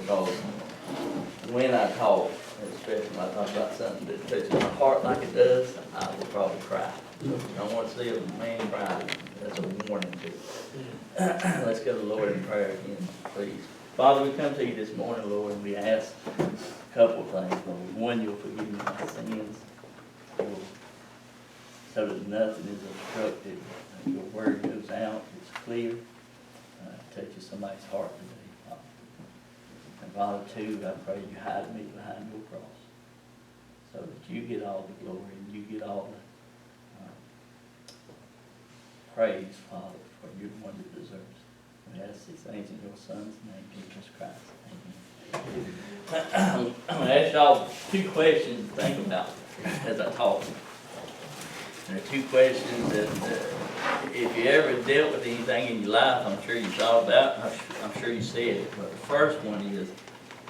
because when I talk, especially when I talk about something that touches my heart like it does, I will probably cry. So if you don't want to see a man cry, that's a warning to you. Let's go to the Lord in prayer again, please. Father, we come to you this morning, Lord, and we ask a couple of things, Lord. One, you'll forgive me my sins, Lord, so that nothing is obstructed. Your word goes out, it's clear, touches somebody's heart today, Father. And Father, too, I pray you hide me behind your cross, so that you get all the glory and you get all the praise, Father, for you're the one that deserves it. We ask these things in your Son's name, Jesus Christ. Amen. I'm going to ask y'all two questions to think about as I talk. There are two questions that if you ever dealt with anything in your life, I'm sure you thought about, I'm sure you said it. But the first one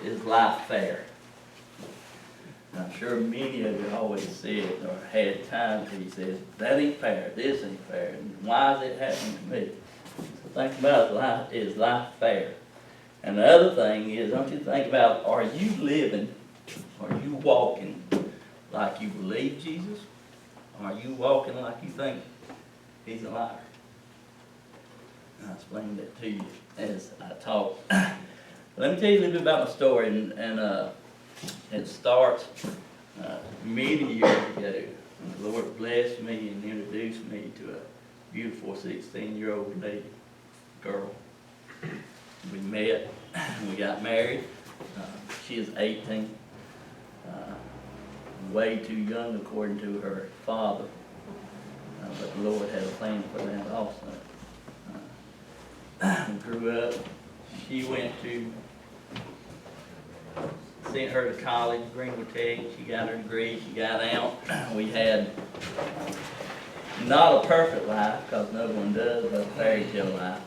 is life fair? And I'm sure many of you always said or had times where you said, that ain't fair, this ain't fair, and why is it happening to me? So think about life, is life fair? And the other thing is, don't you think about, are you living, are you walking like you believe Jesus? Are you walking like you think he's a liar? I'll explain that to you as I talk. Let me tell you a little bit about my story, and it starts many years ago. The Lord blessed me and introduced me to a beautiful 16-year-old lady, girl. We met, we got married. She is 18. Way too young according to her father, but the Lord had a plan for that also. Grew up, she sent her to college, Greenwood Tech, she got her degree, she got out. We had not a perfect life, because no one does, but a fairy tale life.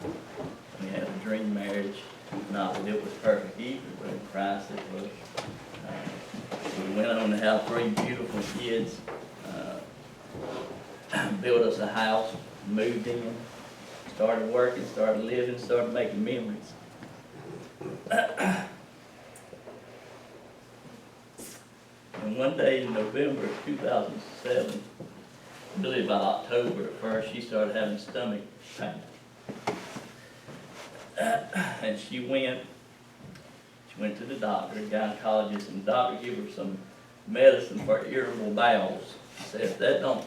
We had a dream marriage, not that it was perfect either, but in Christ it was. We went on to have 3 beautiful kids, built us a house, moved in, started working, started living, started making memories. And one day in November of 2007, really about October at first, she started having stomach pain. And she went to the doctor, a gynecologist, and the doctor gave her some medicine for irritable bowels. He said, if that don't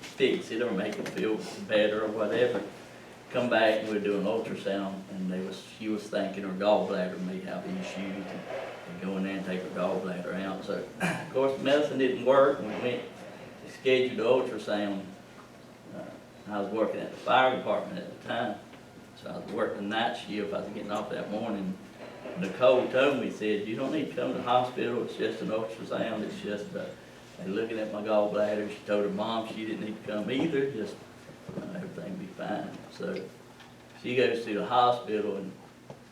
fix it or make it feel better or whatever, come back and we'll do an ultrasound. And she was thinking her gallbladder may have issues, and go in there and take her gallbladder out. So, of course, the medicine didn't work, and we went to schedule the ultrasound. I was working at the fire department at the time, so I was working the night shift. I was getting off that morning. Nicole told me, said, you don't need to come to the hospital, it's just an ultrasound, it's just they're looking at my gallbladder. She told her mom she didn't need to come either, just everything be fine. So she goes to the hospital, and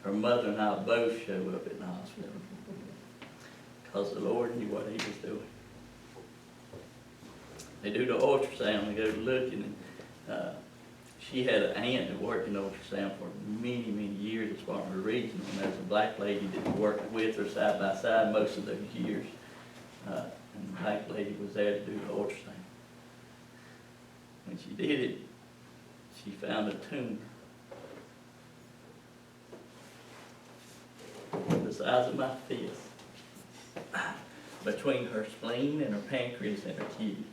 her mother and I both show up at the hospital, because the Lord knew what he was doing. They do the ultrasound, they go looking, and she had an aunt that worked in ultrasound for many, many years as part of her region, and there's a black lady that worked with her side by side most of those years. And the black lady was there to do the ultrasound. When she did it, she found a tumor the size of my fist between her spleen and her pancreas and her kidney.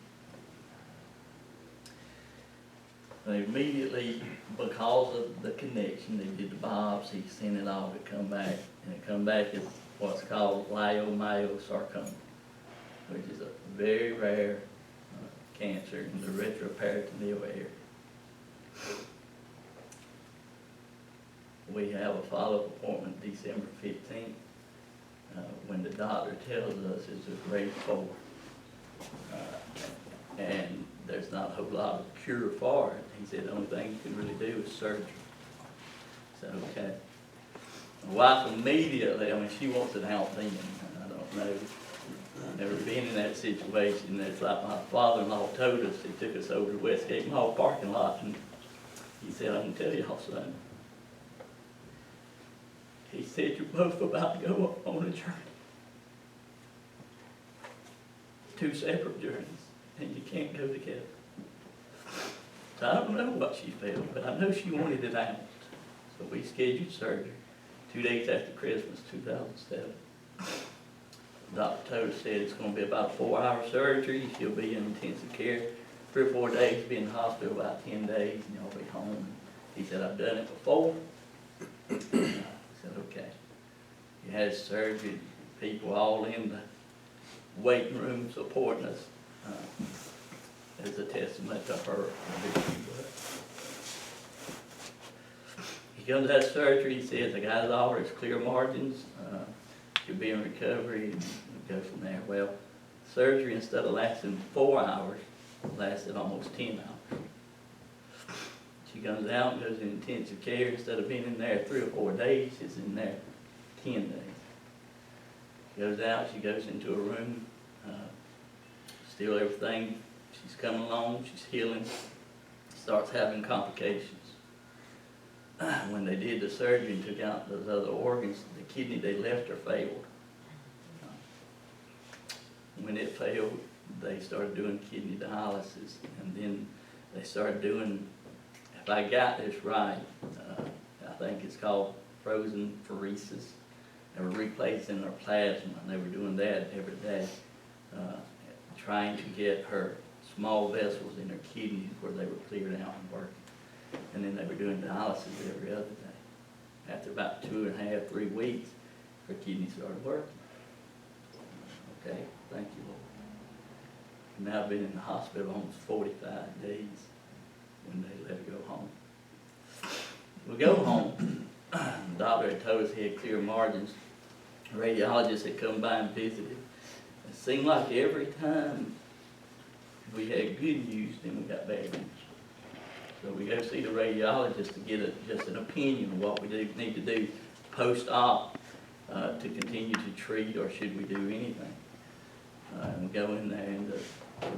They immediately, because of the connection, they did the biopsy, sent it all to come back, and it come back as what's called leiomyosarcoma, which is a very rare cancer in the retroperitoneal area. We have a follow-up appointment December 15th, when the doctor tells us it's a grade 4. And there's not a whole lot of cure for it. He said the only thing you can really do is surgery. So, okay. My wife immediately, she wants it out then. I don't know. I've never been in that situation. It's like my father-in-law told us. He took us over to Westgate Mall parking lot, and he said, I can tell y'all something. He said, you're both about to go on a journey. Two separate journeys, and you can't go together. So I don't know what she felt, but I know she wanted it out. So we scheduled surgery 2 days after Christmas, 2007. Dr. Toda said it's going to be about a 4-hour surgery. She'll be in intensive care 3 or 4 days, be in the hospital about 10 days, and y'all be home. He said, I've done it before. I said, okay. He had surgery, people all in the waiting room supporting us. As a testament to her and who she was. He comes out of surgery, he says, I got it all, it's clear margins, she'll be in recovery, and we'll go from there. Well, surgery, instead of lasting 4 hours, lasted almost 10 hours. She comes out and goes in intensive care. Instead of being in there 3 or 4 days, she's in there 10 days. She goes out, she goes into a room, still everything, she's coming along, she's healing, starts having complications. When they did the surgery and took out those other organs, the kidney they left her failed. When it failed, they started doing kidney dialysis, and then they started doing, if I got this right, I think it's called frozen pheresis. They were replacing her plasma, and they were doing that every day, trying to get her small vessels in her kidneys where they were cleared out and working. And then they were doing dialysis every other day. After about 2.5, 3 weeks, her kidneys started working. Okay, thank you, Lord. Now I've been in the hospital almost 45 days when they let her go home. We go home. The doctor had told us he had clear margins. The radiologist had come by and visited. It seemed like every time we had good news, then we got bad news. So we go see the radiologist to get just an opinion of what we need to do post-op to continue to treat, or should we do anything. And we go in there, and the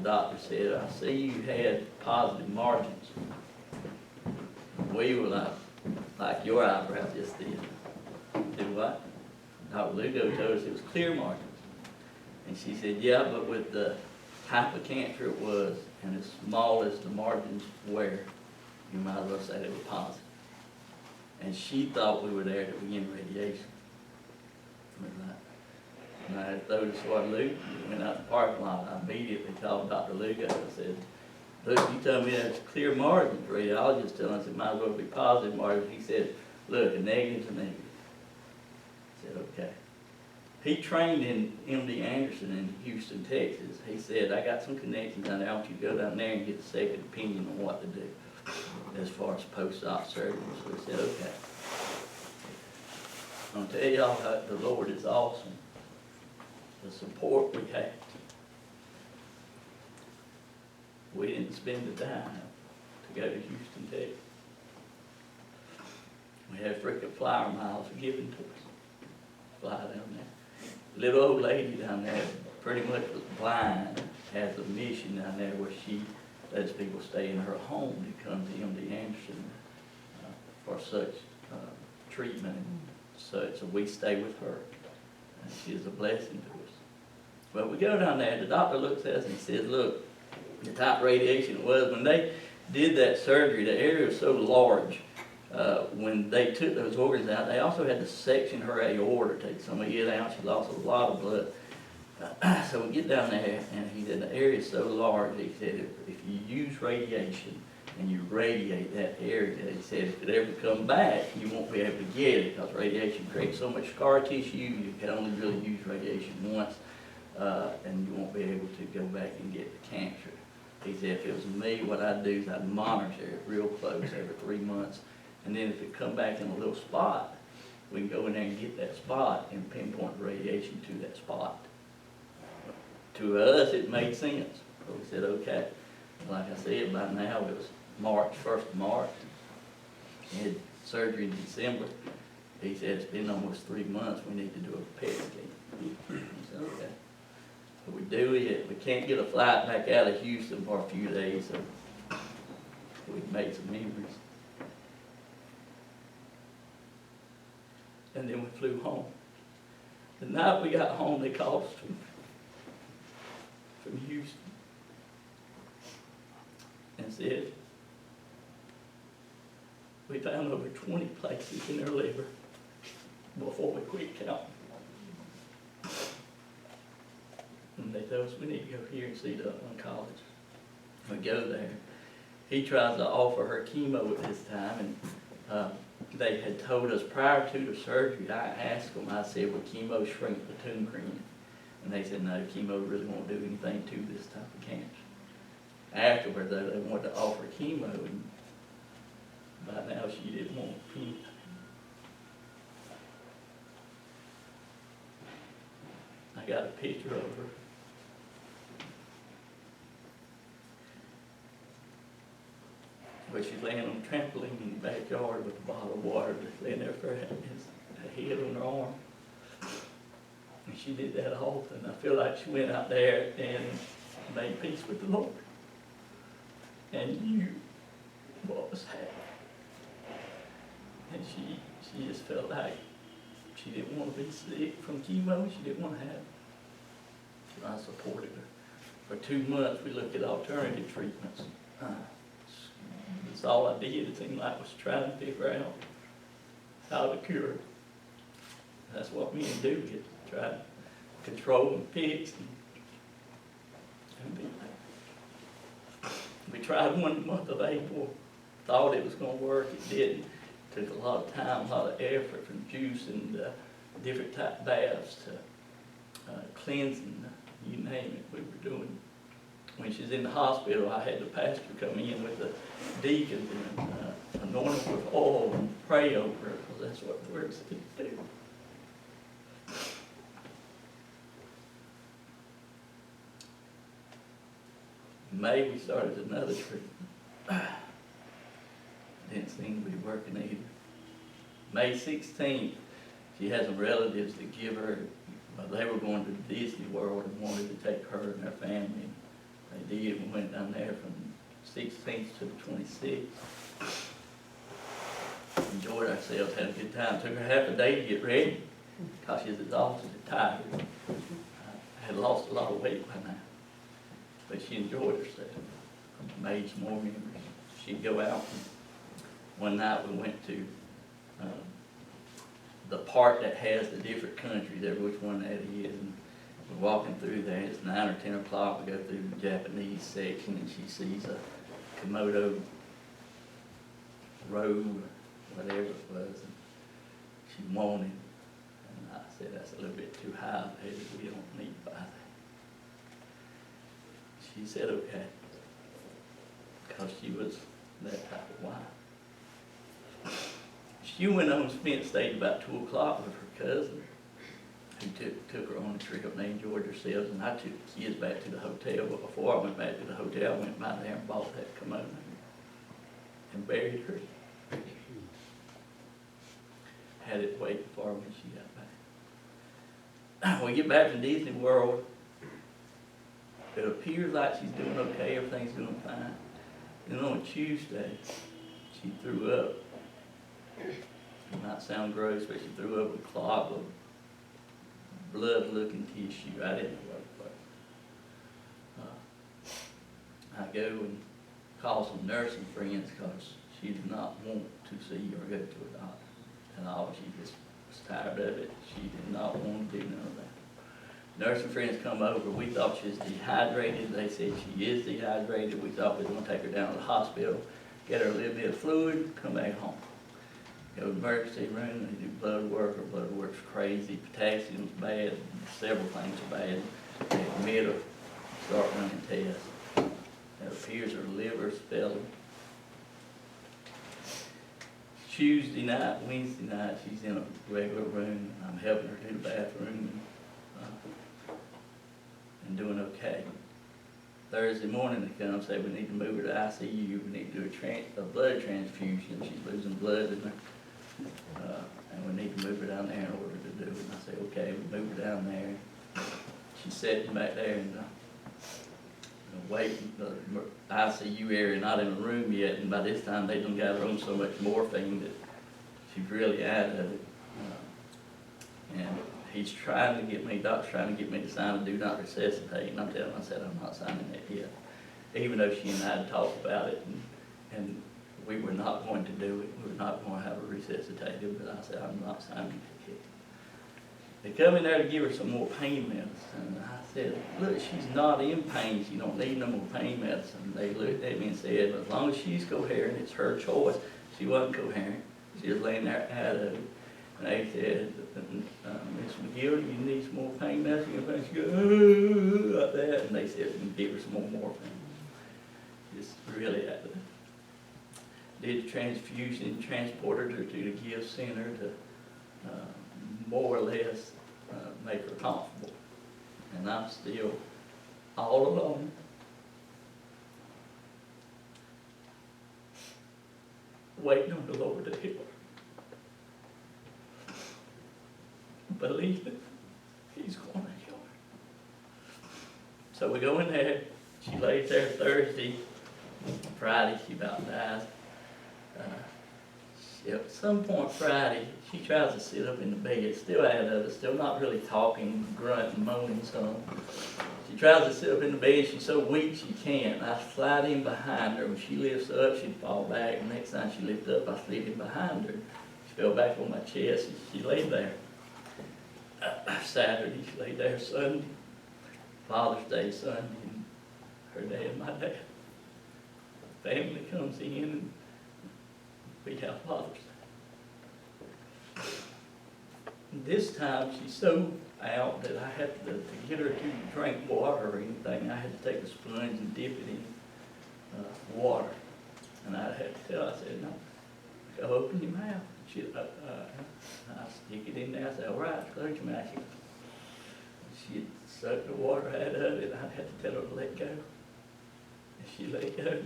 doctor said, I see you had positive margins. We were like your eyebrows just did. Did what? Dr. Lugo told us it was clear margins. And she said, yeah, but with the type of cancer it was, and as small as the margins were, you might as well say they were positive. And she thought we were there to begin radiation. And I told us what Luke, we went out in the parking lot, I immediately called Dr. Lugo. I said, look, you told me that's clear margins. The radiologist telling us it might as well be positive margins. He said, look, a negative's a negative. I said, okay. He trained in MD Anderson in Houston, Texas. He said, I got some connections down there. I want you to go down there and get a second opinion on what to do as far as post-op surgery. So he said, okay. I'm going to tell y'all how the Lord is awesome. The support we had. We didn't spend a dime to go to Houston, Texas. We had freaking flyer miles given to us. Fly down there. Little old lady down there pretty much was blind, has a mission down there where she lets people stay in her home to come to MD Anderson for such treatment and such. So we stay with her. And she is a blessing to us. Well, we go down there, the doctor looks at us and he says, look, the type of radiation it was, when they did that surgery, the area was so large, when they took those organs out, they also had to section her aorta, take some of it out. She lost a lot of blood. So we get down there, and he said, the area is so large, he said, if you use radiation and you radiate that area, he said, if it ever come back, you won't be able to get it, because radiation creates so much scar tissue, you can only really use radiation once, and you won't be able to go back and get the cancer. He said, if it was me, what I'd do is I'd monitor it real close every 3 months. And then if it come back in a little spot, we can go in there and get that spot and pinpoint the radiation to that spot. To us, it made sense. So we said, okay. Like I said, by now it was March, 1st of March. He had surgery in December. He said, it's been almost 3 months, we need to do a PET scan. I said, okay. So we do it. We can't get a flight back out of Houston for a few days, so we made some memories. and then we flew home. The night we got home, they called us from Houston and said, we found over 20 places in their liver before we quit counting. And they told us we need to go here and see the oncologist. We go there. He tries to offer her chemo at this time, and they had told us prior to the surgery, I asked them, I said, will chemo shrink the tumor in? And they said, no, chemo really won't do anything to this type of cancer. Afterward, though, they wanted to offer chemo, and by now she didn't want anything. I got a picture of her. But she's laying on a trampoline in the backyard with a bottle of water, just laying there for a head on her arm. And she did that often. I feel like she went out there and made peace with the Lord and knew what was happening. And she just felt like she didn't want to be sick from chemo. She didn't want to have it. So I supported her. For 2 months, we looked at alternative treatments. That's all I did, it seemed like, was trying to figure out how to cure it. That's what men do, is try to control and fix and be like. We tried one month of April, thought it was going to work, it didn't. Took a lot of time, a lot of effort from juice and different type baths to cleansing, you name it, we were doing. When she's in the hospital, I had the pastor come in with the deacons and anoint her with oil and pray over her, because that's what the word said to do. In May, we started another treatment. Didn't seem to be working either. May 16th, she had some relatives to give her, they were going to Disney World and wanted to take her and her family. They did. We went down there from 16th to the 26th. Enjoyed ourselves, had a good time. Took her half a day to get ready because she was exhausted and tired. Had lost a lot of weight by now. But she enjoyed herself. Made some more memories. She'd go out. One night we went to the part that has the different countries, which one that is. And we're walking through there, it's 9 or 10 o'clock, we go through the Japanese section and she sees a Komodo robe, whatever it was, and she wanted it. And I said, that's a little bit too high, baby, we don't need to buy that. She said, okay, because she was that type of wife. She went on and stayed about 2 o'clock with her cousin, who took her on a trip, and they enjoyed themselves, and I took the kids back to the hotel. But before I went back to the hotel, I went by there and bought that Komodo and buried her. Had it waiting for her when she got back. We get back to Disney World. It appears like she's doing okay, everything's doing fine. Then on Tuesday, she threw up. It might sound gross, but she threw up a clot of blood-looking tissue. I didn't know what it was. I go and call some nursing friends because she did not want to see or go to a doctor at all. She just was tired of it. She did not want to do none of that. Nursing friends come over. We thought she was dehydrated. They said she is dehydrated. We thought we were going to take her down to the hospital, get her a little bit of fluid, come back home. Go to the emergency room, they do blood work. Her blood work's crazy. Potassium's bad. Several things are bad. They admit her, start running tests. It appears her liver's failing. Tuesday night, Wednesday night, she's in a regular room. I'm helping her to the bathroom and doing okay. Thursday morning they come and say we need to move her to ICU. We need to do a blood transfusion. She's losing blood in her. And we need to move her down there in order to do it. And I say, okay, we move her down there. She's sitting back there in the waiting, the ICU area, not in a room yet. And by this time they done got her on so much morphine that she's really out of it. And he's trying to get me, doctor's trying to get me to sign a do not resuscitate, and I'm telling him, I said, I'm not signing that yet. Even though she and I had talked about it, and we were not going to do it, we were not going to have her resuscitated, but I said, I'm not signing it yet. They come in there to give her some more pain medicine, and I said, look, she's not in pain, she don't need no more pain medicine. They looked at me and said, as long as she's coherent, it's her choice. She wasn't coherent, she was laying there out of it. And they said, Miss McGill, you need some more pain medicine? And she goes, oh, like that. And they said, we can give her some more morphine. Just really had to. Did the transfusion, transported her to the gift center to more or less make her comfortable. And I'm still all alone. Waiting on the Lord to heal her. Believe it, he's going to heal her. So we go in there, she lays there Thursday, Friday she about dies. At some point Friday, she tries to sit up in the bed, still out of it, still not really talking, grunting, moaning some. She tries to sit up in the bed, she's so weak she can't. I slide in behind her. When she lifts up, she'd fall back. The next time she lifts up, I slid in behind her. She fell back on my chest and she lay there. Saturday, she lay there Sunday, Father's Day Sunday, and her dad and my dad. Family comes in and we have Father's Day. This time she's so out that I had to get her to drink water or anything. I had to take a sponge and dip it in water. And I had to tell her, I said, no, go open your mouth. She, I stick it in there. I said, all right, close your mouth. She'd suck the water out of it. I had to tell her to let go. And she let go.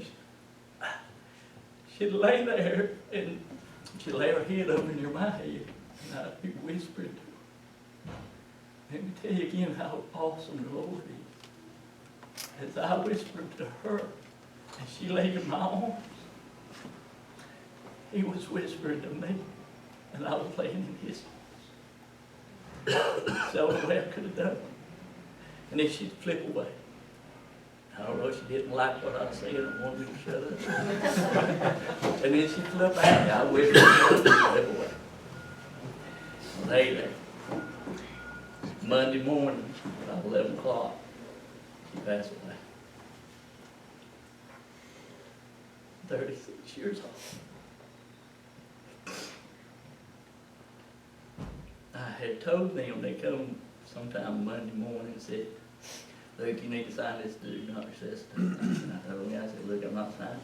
She'd lay there and she'd lay her head up near my head. And I'd be whispering to her. Let me tell you again how awesome the Lord is. As I whispered to her and she lay in my arms, he was whispering to me. And I was playing in his arms. That's the only way I could have done it. And then she'd flip away. I don't know if she didn't like what I said and wanted me to shut up. And then she'd flip back. I whispered and she'd flip away. I lay there. Monday morning, about 11 o'clock, she passed away. 36 years old. I had told them, they come sometime Monday morning and said, look, you need to sign this do not resuscitate. And I told them, I said, look, I'm not signing.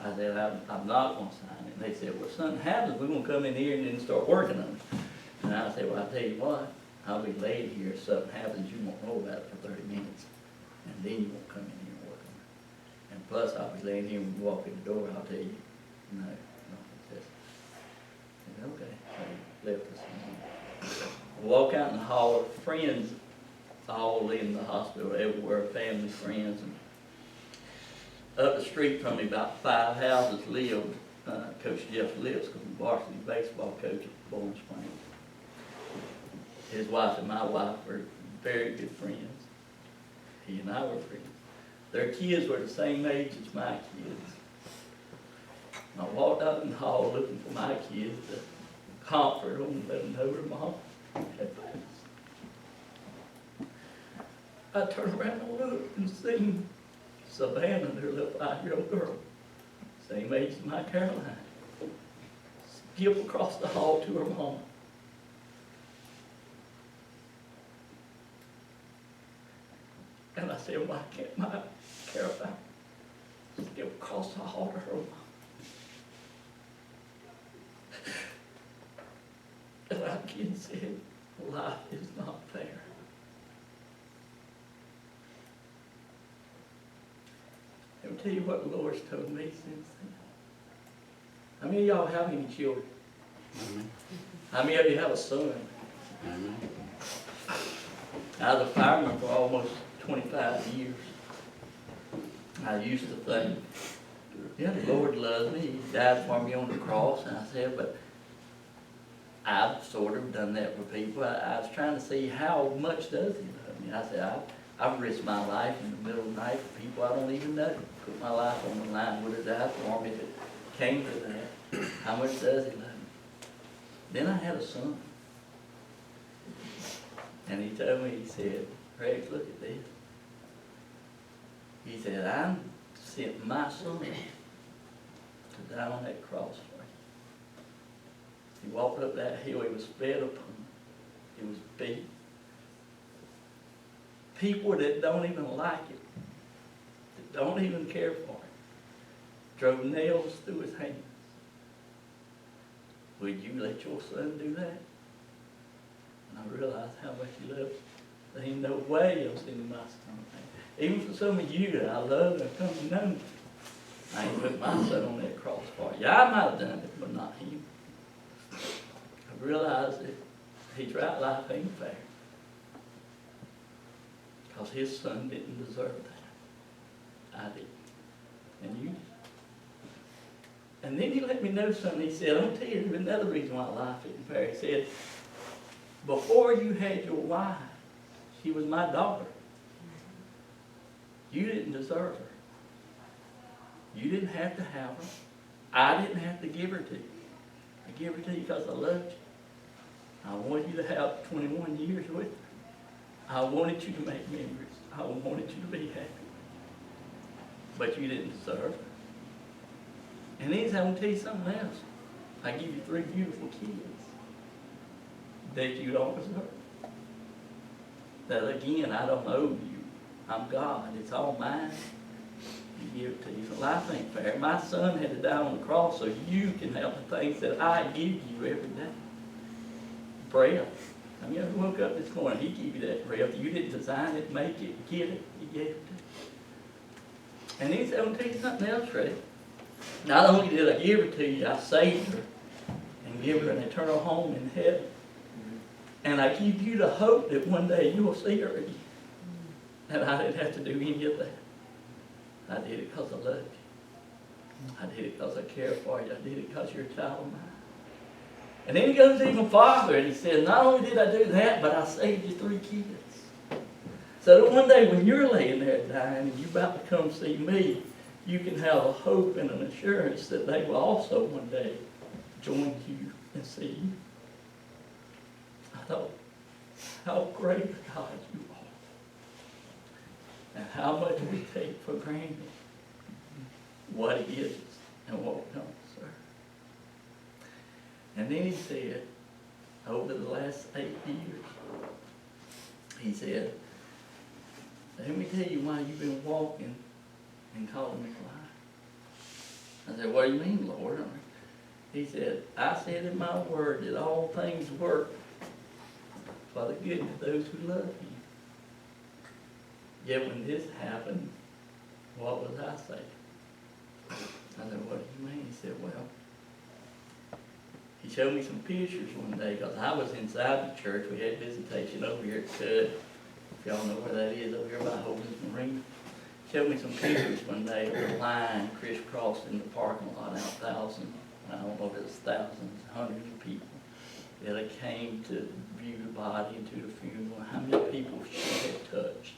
I said, I'm not going to sign it. And they said, well, if something happens, we're going to come in here and then start working on it. And I said, well, I'll tell you what, I'll be laid here. If something happens, you won't know about it for 30 minutes. And then you won't come in here and work on it. And plus, I'll be laying here when you walk in the door, I'll tell you, no, resuscitate. I said, okay. So left us. Walk out in the hall, friends all in the hospital, everywhere, family, friends. And up the street from me, about 5 houses lived Coach Jeff Lipscomb, varsity baseball coach at Bowling Springs. His wife and my wife were very good friends. He and I were friends. Their kids were the same age as my kids. I walked out in the hall looking for my kids to comfort them and let them know their mom had passed. I turned around and looked and seen Savannah, their little 5-year-old girl, same age as my Caroline, skip across the hall to her mom. And I said, why can't my Caroline skip across the hall to her mom? And our kid said, life is not fair. Let me tell you what the Lord's told me since then. How many of y'all have any children? Amen. How many of you have a son? Amen. I was a fireman for almost 25 years. I used to think, yeah, the Lord loves me. He died for me on the cross. And I said, but I've sort of done that with people. I was trying to see how much does he love me. I said, I've risked my life in the middle of the night for people I don't even know. Put my life on the line. Would have died for him if it came to that. How much does he love me? Then I had a son. And he told me, he said, Rex, look at this. He said, I'm sent my son to die on that cross for you. He walked up that hill, he was fed upon, he was beat. People that don't even like it, that don't even care for it, drove nails through his hands. Would you let your son do that? And I realized how much he loved you. There ain't no way I'm sending my son. Even for some of you that I love and have come to know me, I ain't put my son on that cross for you. I might have done it, but not him. I realized that his right life ain't fair. Because his son didn't deserve that. I did. And you did. And then he let me know something. He said, I'm going to tell you another reason why life isn't fair. He said, before you had your wife, she was my daughter. You didn't deserve her. You didn't have to have her. I didn't have to give her to you. I give her to you because I loved you. I wanted you to have 21 years with her. I wanted you to make memories. I wanted you to be happy. But you didn't deserve her. And then I'm going to tell you something else. I give you 3 beautiful kids that you don't deserve. That again, I don't owe you. I'm God. It's all mine. You give it to you. So life ain't fair. My son had to die on the cross so you can have the things that I give you every day. Breath. I mean, I woke up this morning, he gave you that breath. You didn't design it, make it, get it. He gave it to you. And then I'm going to tell you something else, Ray. Not only did I give her to you, I saved her and give her an eternal home in heaven. And I give you the hope that one day you will see her again. And I didn't have to do any of that. I did it because I loved you. I did it because I care for you. I did it because you're a child of mine. And then he goes even farther and he says, not only did I do that, but I saved you 3 kids. So that one day when you're laying there dying and you're about to come see me, you can have a hope and an assurance that they will also one day join you and see you. I thought, how great a God you are. And how much we take for granted what He is and what we don't deserve. And then he said, over the last 8 years, he said, let me tell you why you've been walking and calling me lying. I said, what do you mean, Lord? He said, I said in my word that all things work for the good of those who love you. Yet when this happened, what was I saying? I said, what do you mean? He said, well, he showed me some pictures one day because I was inside the church. We had visitation over here at Cud. If y'all know where that is, over here by Hogan's Marina. Showed me some pictures one day of a line crisscrossed in the parking lot, out thousands, I don't know if it was thousands, hundreds of people that came to view the body and to the funeral. How many people she had touched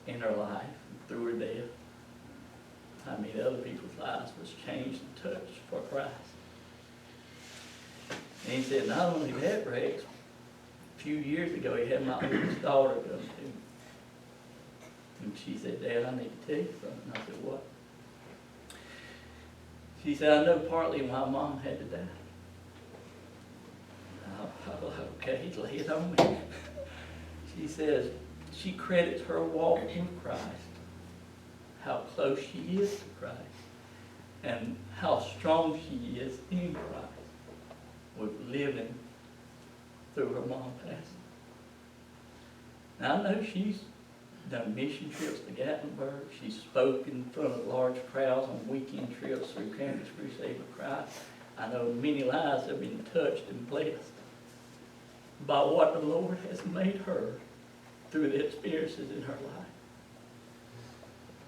in her life through her death. How many other people's lives was changed and touched for Christ. And he said, not only that, Rex, a few years ago he had my oldest daughter come to me. And she said, Dad, I need to tell you something. I said, what? She said, I know partly why Mom had to die. I was like, okay, lay it on me. She says, she credits her walk with Christ, how close she is to Christ, and how strong she is in Christ with living through her mom passing. Now, I know she's done mission trips to Gatlinburg. She's spoken in front of large crowds on weekend trips through Campus Crusade for Christ. I know many lives have been touched and blessed by what the Lord has made her through the experiences in her life.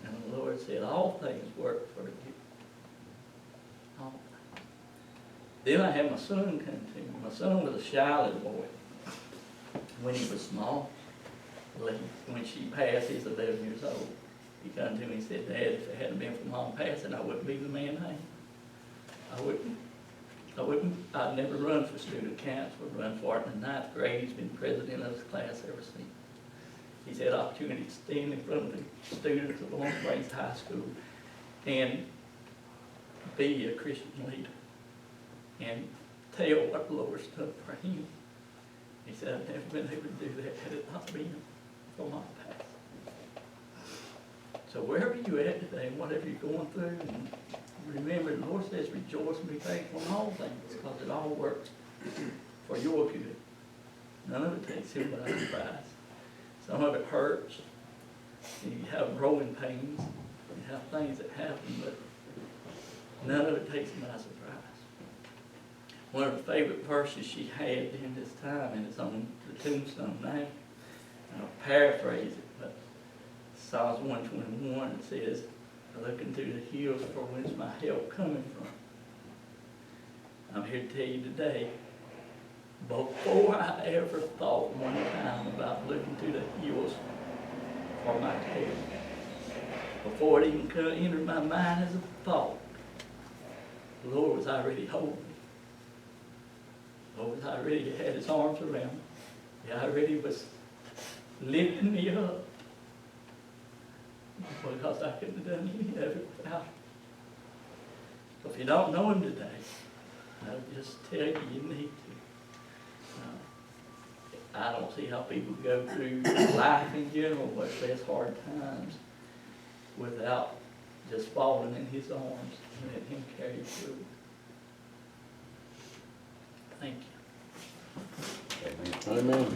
And the Lord said, all things work for the good. All things. Then I had my son come to me. My son was a shy little boy when he was small. When she passed, he's 11 years old. He come to me and said, Dad, if it hadn't been for Mom passing, I wouldn't be the man I am. I'd never run for student council, run for it in the 9th grade. He's been president of his class ever since. He's had opportunity to stand in front of the students of Lawrence Springs High School and be a Christian leader and tell what the Lord's done for him. He said, I've never been able to do that had it not been for my past. So wherever you're at today, and whatever you're going through, and remember, the Lord says, rejoice and be thankful in all things, because it all works for your good. None of it takes him by surprise. Some of it hurts. You have growing pains. You have things that happen, but none of it takes him by surprise. One of the favorite verses she had in this time, and it's on the tombstone now, and I'll paraphrase it, but Psalms 121, it says, I look into the hills for whence my help coming from. I'm here to tell you today, before I ever thought one time about looking to the hills for my help, before it even entered my mind as a thought, the Lord was already holding me. The Lord was already had his arms around me. He already was lifting me up, because I couldn't have done any of it without him. So if you don't know him today, I'll just tell you, you need to. I don't see how people go through life in general, but there's hard times, without just falling in his arms and letting him carry you through. Thank you. Amen.